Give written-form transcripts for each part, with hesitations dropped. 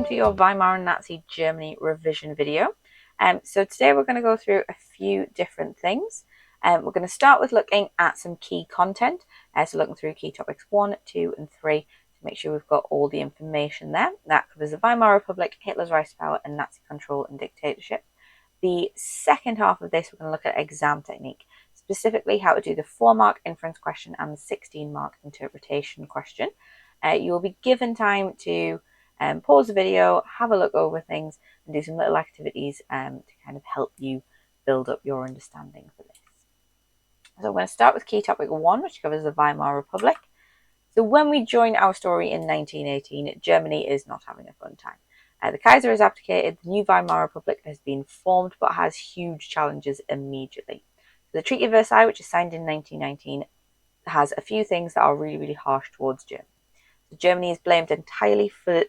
to your Weimar and Nazi Germany revision video. So today we're going to go through a few different things. We're going to start with looking at some key content, so looking through key topics 1, 2 and 3 to make sure we've got all the information there. That covers the Weimar Republic, Hitler's rise to power and Nazi control and dictatorship. The second half of this, we're going to look at exam technique, specifically how to do the 4-mark inference question and the 16-mark interpretation question. You will be given time to pause the video, have a look over things and do some little activities to kind of help you build up your understanding for this. So I'm going to start with key topic 1, which covers the Weimar Republic. So when we join our story in 1918, Germany is not having a fun time. The Kaiser has abdicated, the new Weimar Republic has been formed but has huge challenges immediately. So the Treaty of Versailles, which is signed in 1919, has a few things that are really, really harsh towards Germany. So Germany is blamed entirely for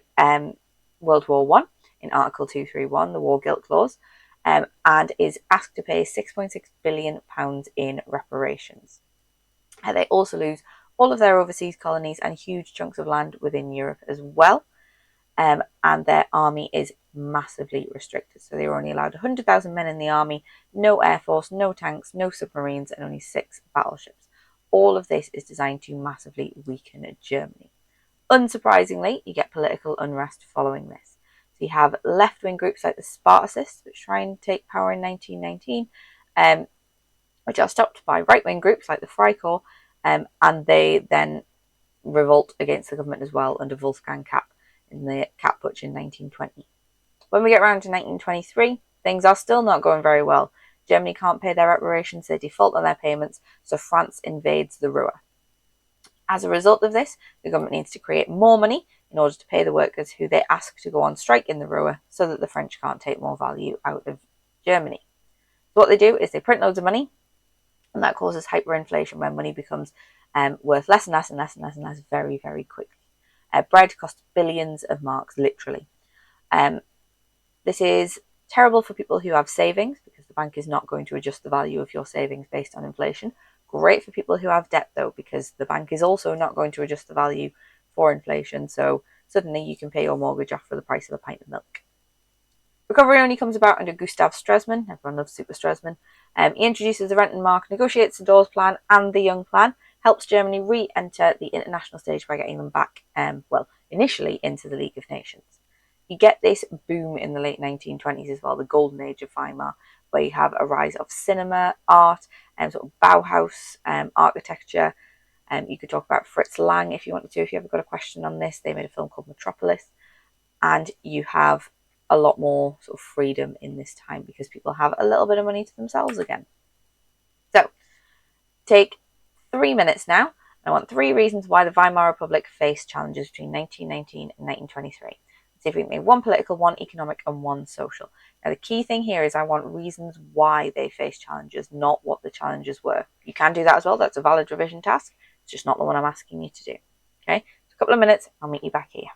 World War I in Article 231, the War Guilt Clause, and is asked to pay £6.6 billion in reparations. They also lose all of their overseas colonies and huge chunks of land within Europe as well. And their army is massively restricted. So they were only allowed 100,000 men in the army, no air force, no tanks, no submarines, and only 6 battleships. All of this is designed to massively weaken Germany. Unsurprisingly, you get political unrest following this. So you have left-wing groups like the Spartacists, which try and take power in 1919, which are stopped by right-wing groups like the Freikorps, and they then revolt against the government as well under Wolfgang Kapp in the Kapp Putsch in 1920. When we get around to 1923, things are still not going very well. Germany can't pay their reparations, they default on their payments, so France invades the Ruhr. As a result of this, the government needs to create more money in order to pay the workers who they ask to go on strike in the Ruhr so that the French can't take more value out of Germany. So what they do is they print loads of money, and that causes hyperinflation when money becomes worth less and less and less and less and less very, very quickly. Bread costs billions of marks, literally. This is terrible for people who have savings because the bank is not going to adjust the value of your savings based on inflation. Great for people who have debt though, because the bank is also not going to adjust the value for inflation. So suddenly you can pay your mortgage off for the price of a pint of milk. Recovery only comes about under Gustav Stresemann. Everyone loves Super Stresemann. He introduces the Rentenmark, negotiates the Dawes Plan and the Young Plan, helps Germany re-enter the international stage by getting them back, initially into the League of Nations. You get this boom in the late 1920s as well, the golden age of Weimar, where you have a rise of cinema, art, and sort of Bauhaus architecture. You could talk about Fritz Lang if you wanted to, if you ever got a question on this. They made a film called Metropolis. And you have a lot more sort of freedom in this time because people have a little bit of money to themselves again. So, take 3 minutes now. I want 3 reasons why the Weimar Republic faced challenges between 1919 and 1923. See if we can make 1 political, 1 economic and 1 social. Now the key thing here is I want reasons why they faced challenges, not what the challenges were. You can do that as well, that's a valid revision task. It's just not the one I'm asking you to do. Okay, so a couple of minutes, I'll meet you back here.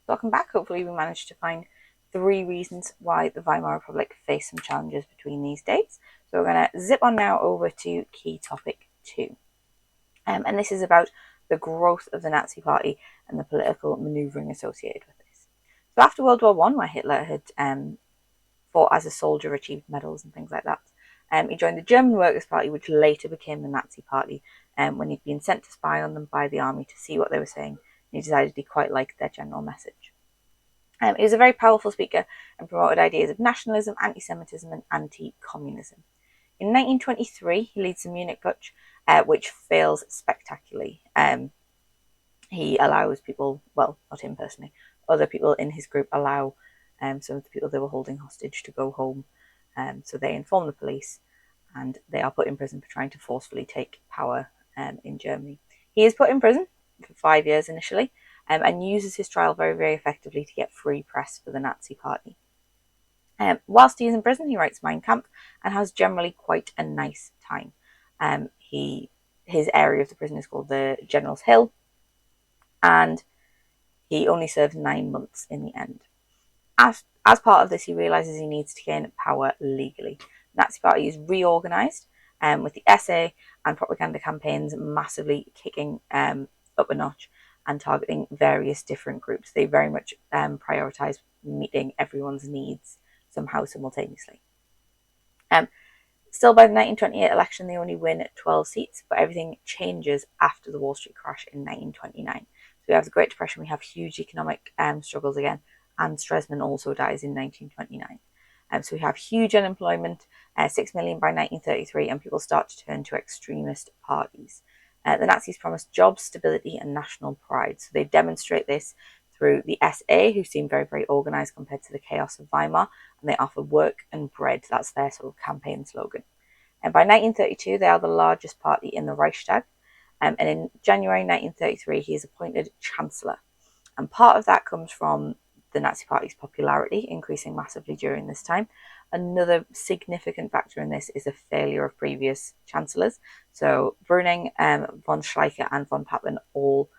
Welcome back. Hopefully we managed to find 3 reasons why the Weimar Republic faced some challenges between these dates. So we're going to zip on now over to key topic 2. And this is about the growth of the Nazi Party and the political manoeuvring associated with this. So after World War I, where Hitler had fought as a soldier, achieved medals and things like that, he joined the German Workers' Party, which later became the Nazi Party, when he'd been sent to spy on them by the army to see what they were saying. He decided he quite liked their general message. He was a very powerful speaker and promoted ideas of nationalism, anti-Semitism and anti-communism. In 1923, he leads the Munich Putsch, which fails spectacularly. He allows people, well, not him personally, other people in his group allow some of the people they were holding hostage to go home. So they inform the police and they are put in prison for trying to forcefully take power in Germany. He is put in prison for 5 years initially and uses his trial very, very effectively to get free press for the Nazi Party. Whilst he is in prison, he writes Mein Kampf and has generally quite a nice time. His area of the prison is called the General's Hill, and he only serves 9 months in the end. As part of this, he realises he needs to gain power legally. The Nazi Party is reorganised, with the SA and propaganda campaigns massively kicking up a notch and targeting various different groups. They very much prioritise meeting everyone's needs somehow simultaneously. Still, by the 1928 election, they only win 12 seats, but everything changes after the Wall Street crash in 1929. So we have the Great Depression, we have huge economic struggles again, and Stresemann also dies in 1929. So we have huge unemployment, 6 million by 1933, and people start to turn to extremist parties. The Nazis promised jobs, stability, and national pride. So they demonstrate this through the SA, who seem very, very organised compared to the chaos of Weimar, and they offer work and bread. That's their sort of campaign slogan. And by 1932, they are the largest party in the Reichstag. And in January 1933, he is appointed Chancellor. And part of that comes from the Nazi Party's popularity increasing massively during this time. Another significant factor in this is a failure of previous chancellors. So Brüning, von Schleicher and von Papen all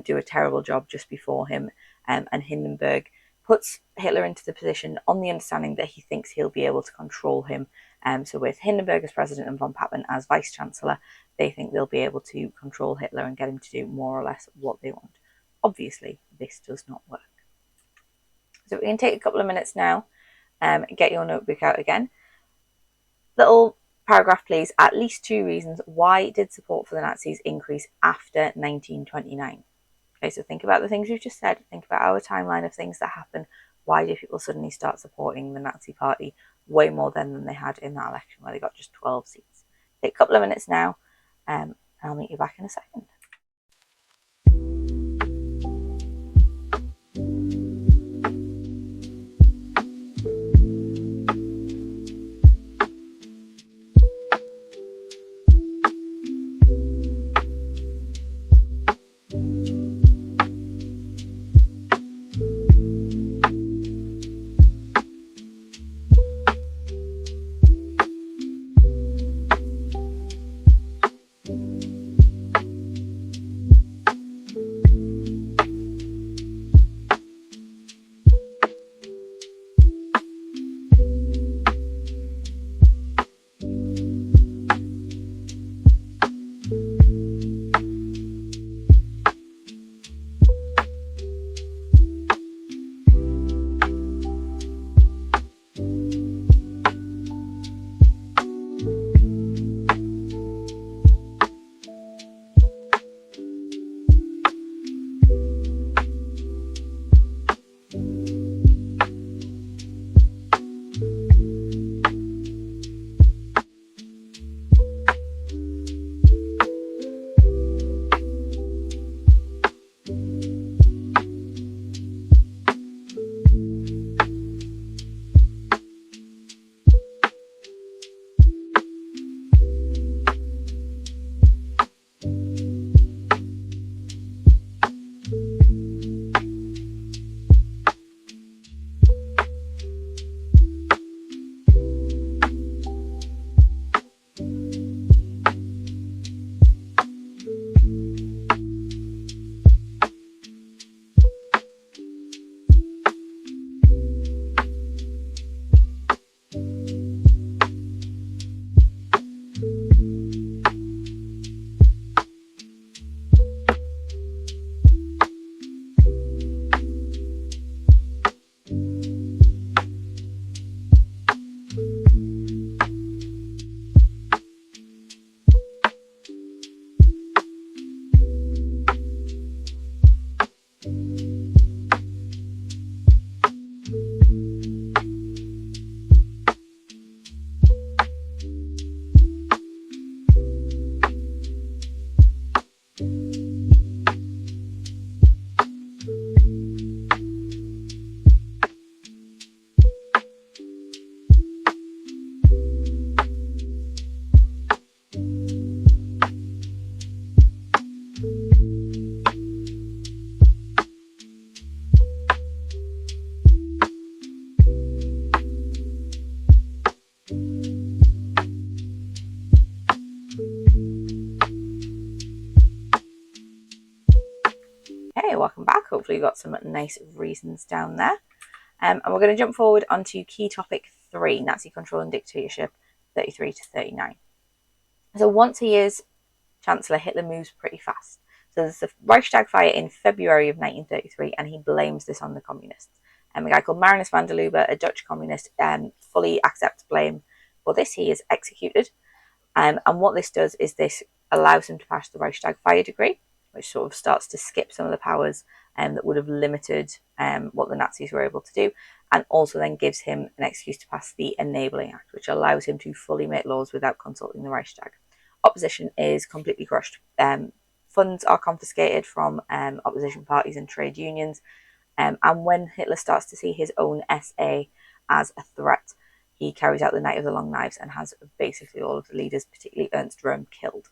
do a terrible job just before him, and Hindenburg puts Hitler into the position on the understanding that he thinks he'll be able to control him. So with Hindenburg as president and von Papen as vice-chancellor, they think they'll be able to control Hitler and get him to do more or less what they want. Obviously, this does not work. So we can take a couple of minutes now, get your notebook out again. Little paragraph, please. At least 2 reasons why did support for the Nazis increase after 1929. Okay, so think about the things we've just said. Think about our timeline of things that happen. Why did people suddenly start supporting the Nazi Party way more than they had in that election where they got just 12 seats? Take a couple of minutes now, and I'll meet you back in a second. hopefully you've got some nice reasons down there. And we're going to jump forward onto key topic 3, Nazi control and dictatorship, 33 to 39. So once he is Chancellor, Hitler moves pretty fast. So there's the Reichstag fire in February of 1933, and he blames this on the communists. A guy called Marinus van der Lubbe, a Dutch communist, fully accepts blame for this. He is executed. And what this does is this allows him to pass the Reichstag fire decree, which sort of starts to skip some of the powers that would have limited what the Nazis were able to do, and also then gives him an excuse to pass the Enabling Act, which allows him to fully make laws without consulting the Reichstag. Opposition is completely crushed. Funds are confiscated from opposition parties and trade unions. And when Hitler starts to see his own SA as a threat, he carries out the Night of the Long Knives and has basically all of the leaders, particularly Ernst Röhm, killed.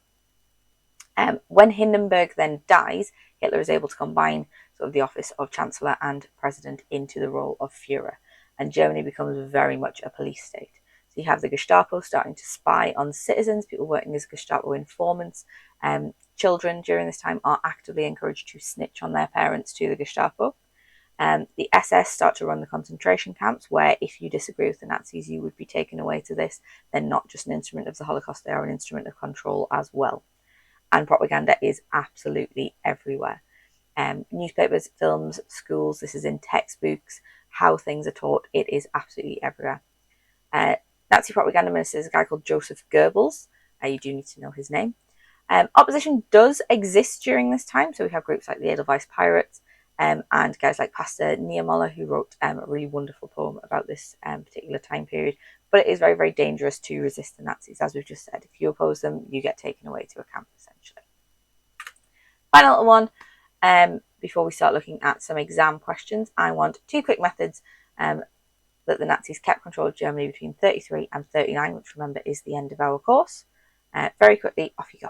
When Hindenburg then dies, Hitler is able to combine sort of the office of Chancellor and President into the role of Führer, and Germany becomes very much a police state. So you have the Gestapo starting to spy on citizens, people working as Gestapo informants. Children during this time are actively encouraged to snitch on their parents to the Gestapo. The SS start to run the concentration camps, where if you disagree with the Nazis, you would be taken away to this. They're not just an instrument of the Holocaust, they are an instrument of control as well. And propaganda is absolutely everywhere. Newspapers, films, schools, this is in textbooks, how things are taught, it is absolutely everywhere. Nazi propaganda minister is a guy called Joseph Goebbels. You do need to know his name. Opposition does exist during this time, so we have groups like the Edelweiss Pirates, and guys like Pastor Niemöller, who wrote a really wonderful poem about this particular time period. But it is very, very dangerous to resist the Nazis. As we've just said, if you oppose them, you get taken away to a camp, essentially. Final one, before we start looking at some exam questions, I want 2 quick methods that the Nazis kept control of Germany between 33 and 39, which, remember, is the end of our course. Very quickly, off you go.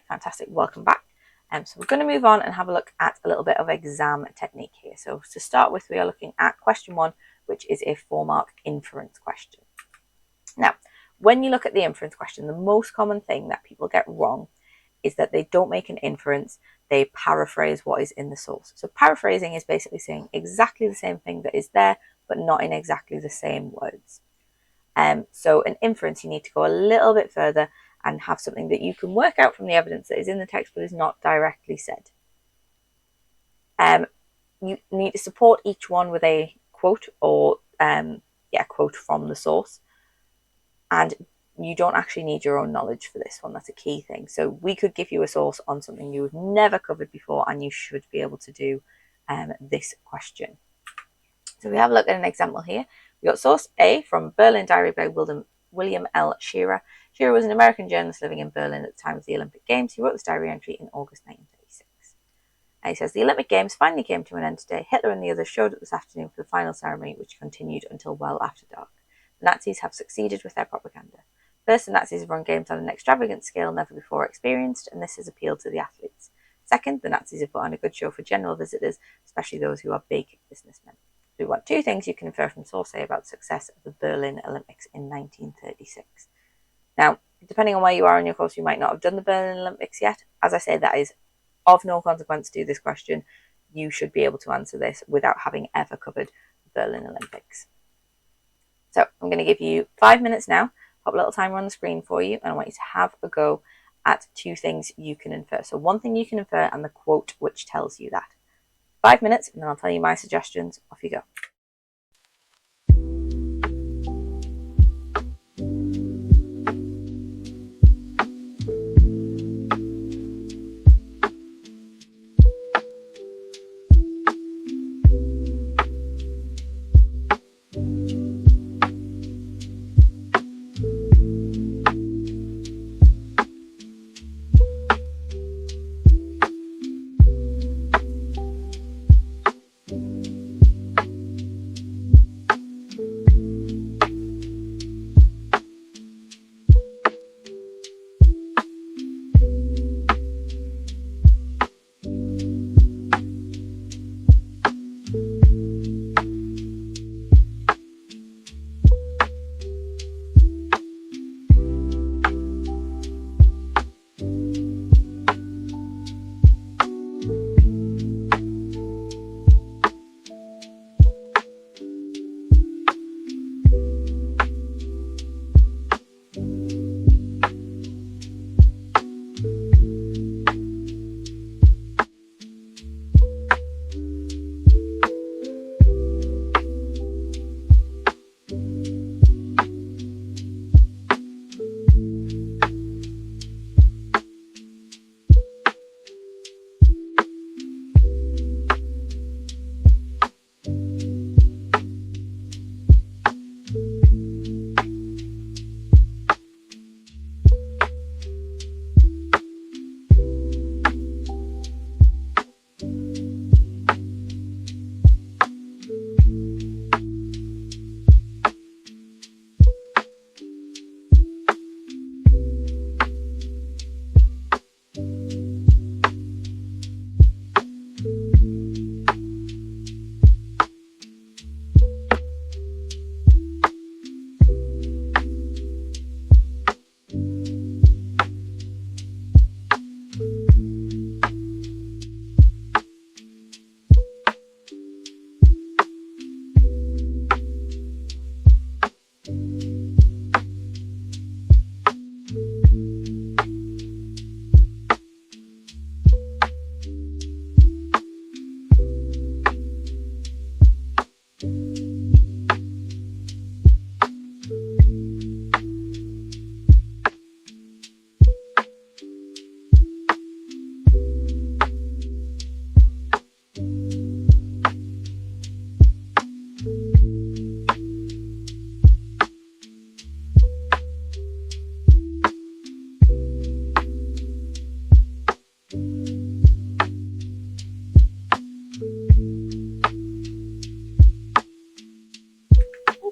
Fantastic, welcome back. So we're going to move on and have a look at a little bit of exam technique here. So to start with, we are looking at question 1, which is a 4-mark inference question. Now, when you look at the inference question, the most common thing that people get wrong is that they don't make an inference, they paraphrase what is in the source. So paraphrasing is basically saying exactly the same thing that is there, but not in exactly the same words. So an inference, you need to go a little bit further and have something that you can work out from the evidence that is in the text but is not directly said. You need to support each one with a quote or quote from the source. And you don't actually need your own knowledge for this one. That's a key thing. So we could give you a source on something you've never covered before, and you should be able to do this question. So we have a look at an example here. We got source A from Berlin Diary by William L. Shearer. Shearer was an American journalist living in Berlin at the time of the Olympic Games. He wrote this diary entry in August 1936. And he says, the Olympic Games finally came to an end today. Hitler and the others showed up this afternoon for the final ceremony, which continued until well after dark. The Nazis have succeeded with their propaganda. First, the Nazis have run games on an extravagant scale never before experienced, and this has appealed to the athletes. Second, the Nazis have put on a good show for general visitors, especially those who are big businessmen. We want two things you can infer from source A about the success of the Berlin Olympics in 1936. Now, depending on where you are in your course, you might not have done the Berlin Olympics yet. As I say, that is of no consequence to this question. You should be able to answer this without having ever covered the Berlin Olympics. So I'm going to give you 5 minutes now, pop a little timer on the screen for you, and I want you to have a go at two things you can infer. So one thing you can infer and the quote which tells you that. 5 minutes, and then I'll tell you my suggestions. Off you go.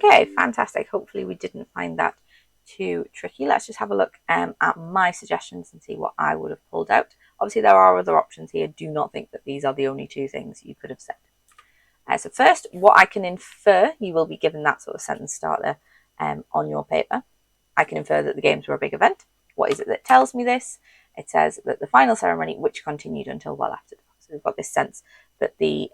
Okay, fantastic. Hopefully we didn't find that too tricky. Let's just have a look at my suggestions and see what I would have pulled out. Obviously there are other options here. Do not think that these are the only two things you could have said. So first, what I can infer, you will be given that sort of sentence starter on your paper. I can infer that the games were a big event. What is it that tells me this? It says that the final ceremony, which continued until well after dark. So we've got this sense that the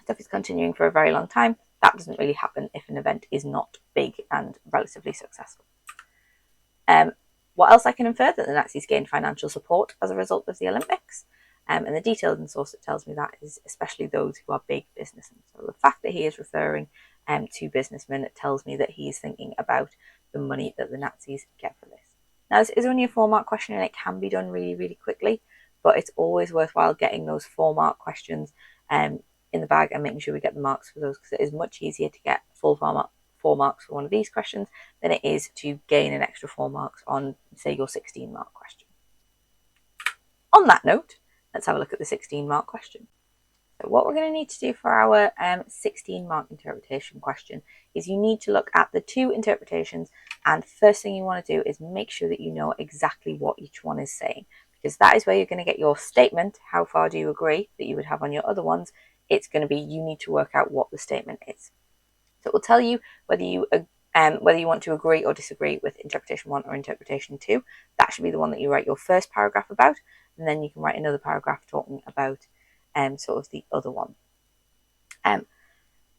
stuff is continuing for a very long time. That doesn't really happen if an event is not big and relatively successful. What else I can infer? That the Nazis gained financial support as a result of the Olympics. And the detail in the source that tells me that is especially those who are big businessmen. So the fact that he is referring to businessmen, it tells me that he is thinking about the money that the Nazis get for this. Now, this is only a 4-mark question and it can be done really, really quickly, but it's always worthwhile getting those 4-mark questions in the bag and making sure we get the marks for those, because it is much easier to get full 4 marks for one of these questions than it is to gain an extra 4 marks on, say, your 16-mark question. On that note, let's have a look at the 16-mark question. So what we're going to need to do for our 16-mark interpretation question is you need to look at the 2 interpretations, and the first thing you want to do is make sure that you know exactly what each one is saying, because that is where you're going to get your statement, how far do you agree, that you would have on your other ones. It's going to be, you need to work out what the statement is. So it will tell you whether you want to agree or disagree with interpretation 1 or interpretation 2. That should be the one that you write your first paragraph about, and then you can write another paragraph talking about sort of the other one.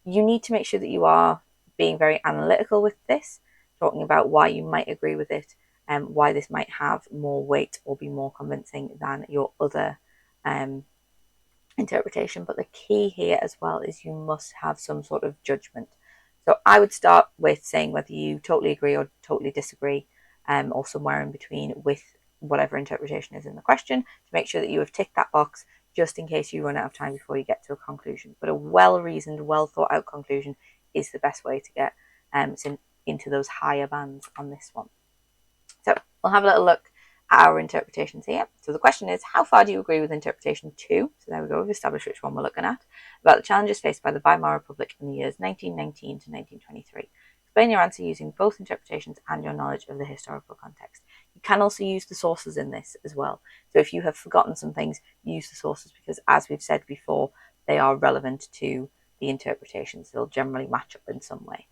You need to make sure that you are being very analytical with this, talking about why you might agree with it and why this might have more weight or be more convincing than your other interpretation. But the key here as well is you must have some sort of judgment. So I would start with saying whether you totally agree or totally disagree, or somewhere in between with whatever interpretation is in the question, to make sure that you have ticked that box just in case you run out of time before you get to a conclusion. But a well-reasoned, well-thought-out conclusion is the best way to get into those higher bands on this one. So we'll have a little look at our interpretations here. So the question is, how far do you agree with interpretation 2? So there we go, we've established which one we're looking at. About the challenges faced by the Weimar Republic in the years 1919 to 1923. Explain your answer using both interpretations and your knowledge of the historical context. You can also use the sources in this as well. So if you have forgotten some things, use the sources, because as we've said before, they are relevant to the interpretations. They'll generally match up in some way.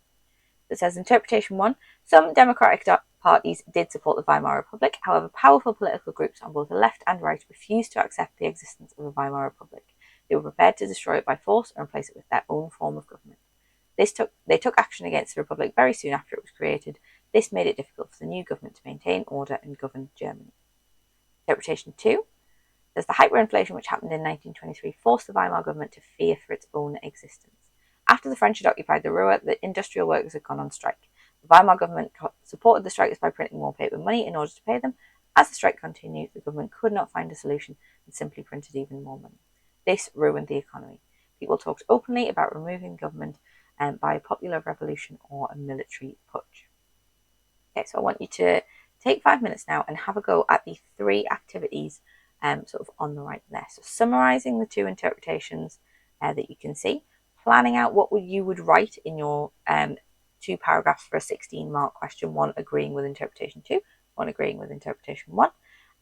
It says interpretation 1, some democratic parties did support the Weimar Republic. However, powerful political groups on both the left and right refused to accept the existence of a Weimar Republic. They were prepared to destroy it by force and replace it with their own form of government. They took action against the Republic very soon after it was created. This made it difficult for the new government to maintain order and govern Germany. Interpretation 2 says the hyperinflation which happened in 1923 forced the Weimar government to fear for its own existence. After the French had occupied the Ruhr, the industrial workers had gone on strike. The Weimar government supported the strikers by printing more paper money in order to pay them. As the strike continued, the government could not find a solution and simply printed even more money. This ruined the economy. People talked openly about removing government by a popular revolution or a military putsch. Okay, so I want you to take 5 minutes now and have a go at the 3 activities sort of on the right there. So summarising the 2 interpretations that you can see, planning out what you would write in your 2 paragraphs for a 16-mark question, 1 agreeing with interpretation 2, 1 agreeing with interpretation 1,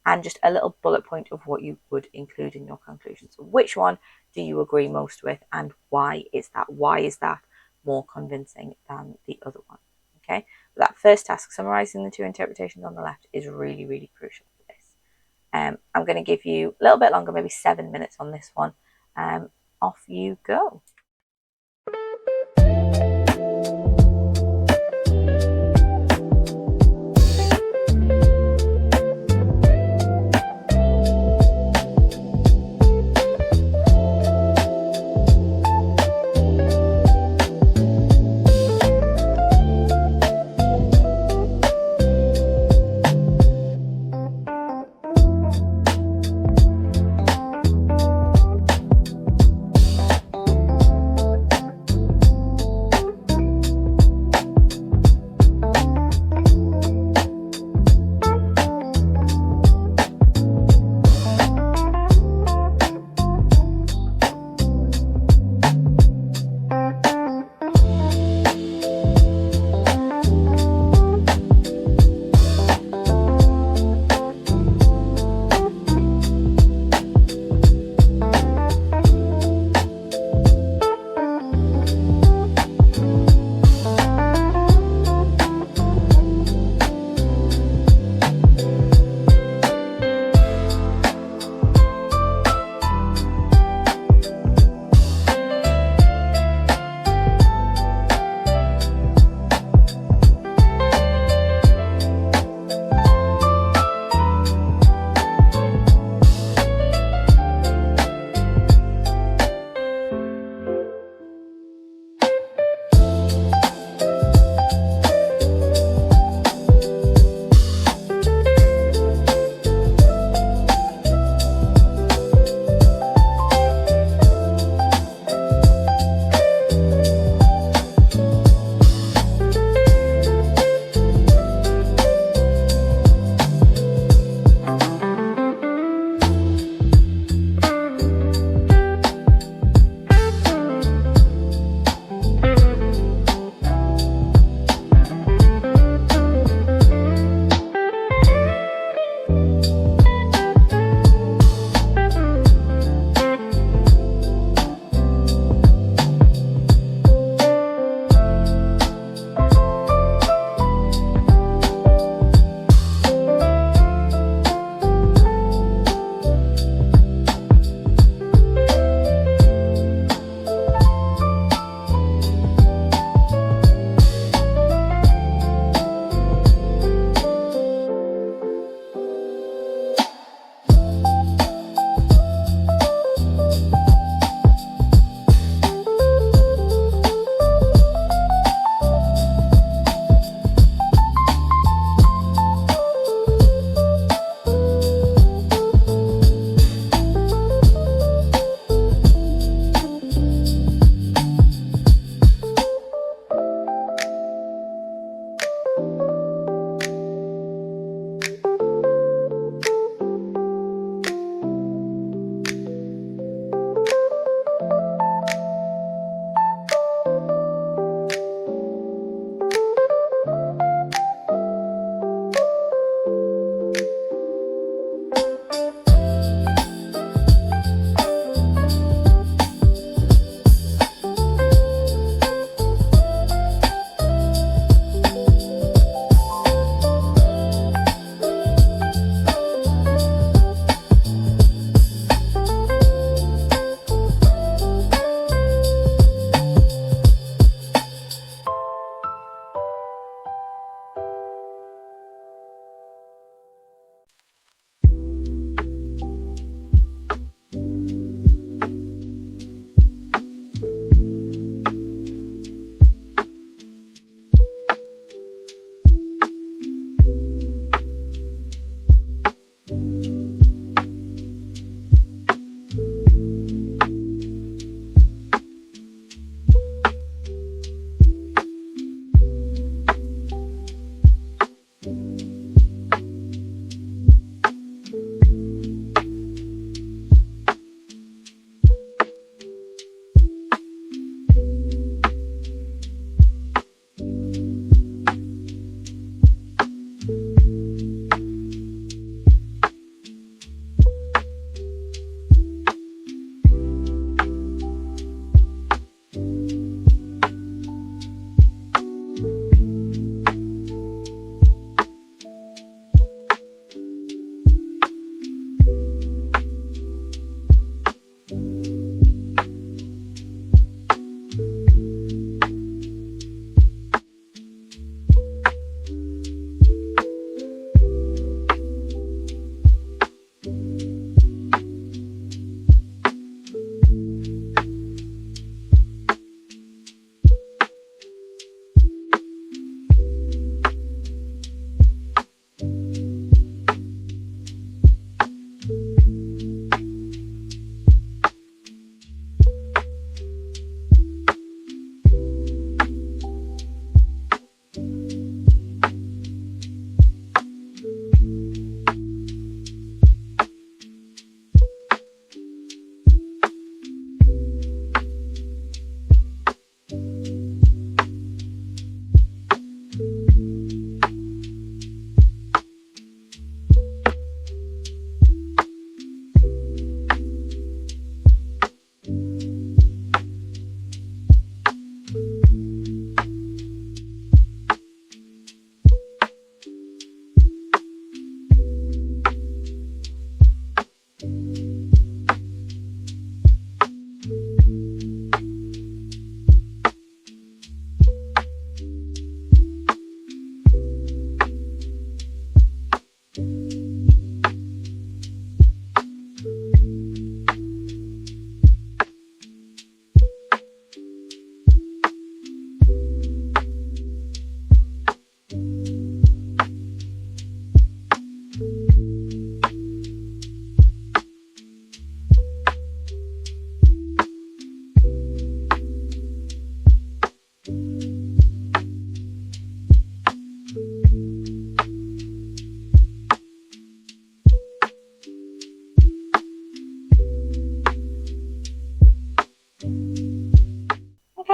and just a little bullet point of what you would include in your conclusion. So which one do you agree most with, and why is that? Why is that more convincing than the other one? Okay, but that first task, summarising the 2 interpretations on the left, is really, really crucial for this. I'm going to give you a little bit longer, maybe 7 minutes on this one. Off you go.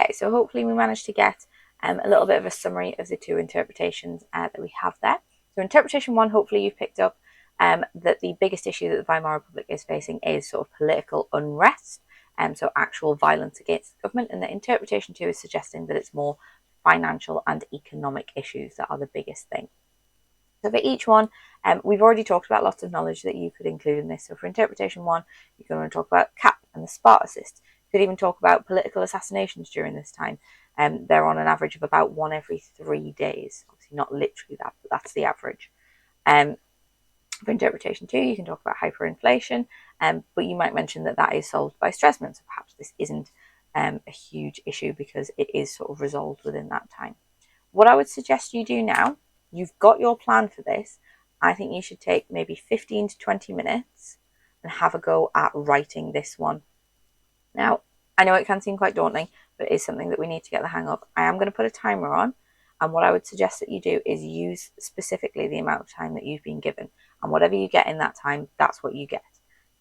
Okay, so hopefully we managed to get a little bit of a summary of the two interpretations that we have there. So interpretation one, hopefully you've picked up that the biggest issue that the Weimar Republic is facing is sort of political unrest, so actual violence against the government, and the interpretation two is suggesting that it's more financial and economic issues that are the biggest thing. So for each one, we've already talked about lots of knowledge that you could include in this. So for interpretation one, you're going to talk about CAP and the Sparta cyst. You could even talk about political assassinations during this time. They're on an average of about 1 every 3 days. Obviously not literally that, but that's the average. For interpretation two, you can talk about hyperinflation, but you might mention that that is solved by Stresemann. So perhaps this isn't a huge issue because it is sort of resolved within that time. What I would suggest you do now, you've got your plan for this. I think you should take maybe 15 to 20 minutes and have a go at writing this one. Now, I know it can seem quite daunting, but it is something that we need to get the hang of. I am going to put a timer on, and what I would suggest that you do is use specifically the amount of time that you've been given. And whatever you get in that time, that's what you get.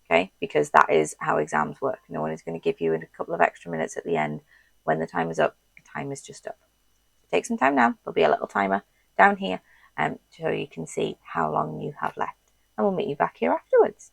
Okay? Because that is how exams work. No one is going to give you a couple of extra minutes at the end. When the time is up, the time is just up. So take some time now. There'll be a little timer down here so you can see how long you have left. And we'll meet you back here afterwards.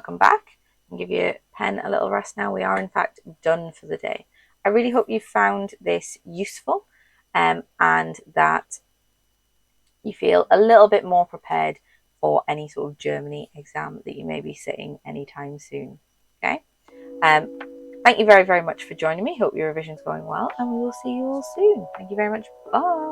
welcome back and give your pen a little rest now. We are in fact done for the day. I really hope you found this useful and that you feel a little bit more prepared for any sort of Germany exam that you may be sitting anytime soon. Okay. Thank you very, very much for joining me. Hope your revision's going well, and we will see you all soon. Thank you very much. Bye.